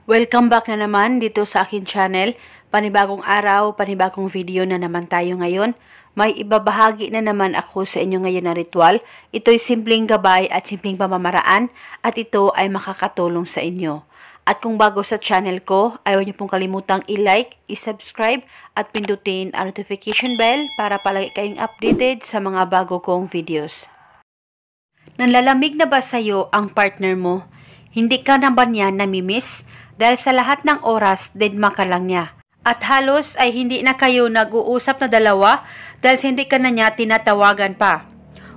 Welcome back na naman dito sa akin channel. Panibagong araw, panibagong video na naman tayo ngayon. May ibabahagi na naman ako sa inyo ngayon na ritual. Ito'y simpleng gabay at simpleng pamamaraan at ito ay makakatulong sa inyo. At kung bago sa channel ko, ayaw niyo pong kalimutang i-like, i-subscribe at pindutin ang notification bell para palagi kayong updated sa mga bago kong videos. Nanlalamig na ba sa'yo ang partner mo? Hindi ka na ba niya namimiss? Dahil sa lahat ng oras, dedma ka lang niya. At halos ay hindi na kayo nag-uusap na dalawa dahil hindi ka na niya tinatawagan pa.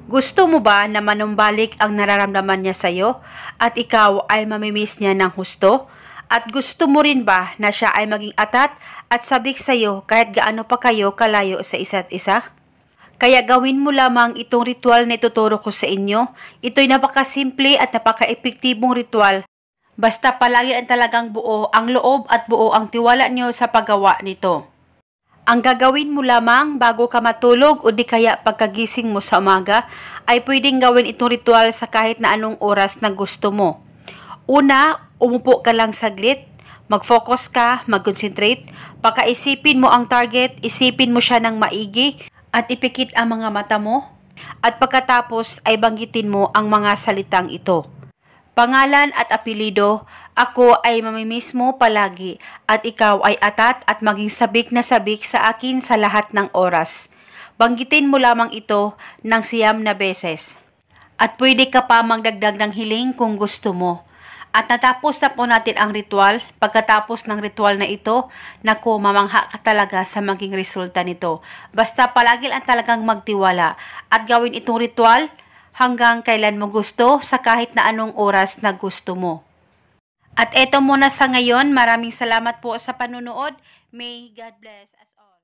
Gusto mo ba na manumbalik ang nararamdaman niya sa'yo at ikaw ay mamimiss niya ng husto? At gusto mo rin ba na siya ay maging atat at sabik sa'yo kahit gaano pa kayo kalayo sa isa't isa? Kaya gawin mo lamang itong ritual na ituturo ko sa inyo. Ito'y napakasimple at napaka-epektibong ritual. Basta palagi ang talagang buo ang loob at buo ang tiwala niyo sa paggawa nito. Ang gagawin mo lamang bago ka matulog o di kaya pagkagising mo sa umaga ay pwedeng gawin itong ritual sa kahit na anong oras na gusto mo. Una, umupo ka lang saglit, mag-focus ka, mag-concentrate, pagkaisipin mo ang target, isipin mo siya ng maigi at ipikit ang mga mata mo at pagkatapos ay banggitin mo ang mga salitang ito. Pangalan at apelido, ako ay mamimiss mo palagi at ikaw ay atat at maging sabik na sabik sa akin sa lahat ng oras. Banggitin mo lamang ito ng 9 na beses. At pwede ka pa magdagdag ng hiling kung gusto mo. At natapos na po natin ang ritual. Pagkatapos ng ritual na ito, naku, mamangha ka talaga sa maging resulta nito. Basta palagi lang talagang magtiwala at gawin itong ritual hanggang kailan mo gusto sa kahit na anong oras na gusto mo. At eto muna sa ngayon, maraming salamat po sa panunood. May God bless us all.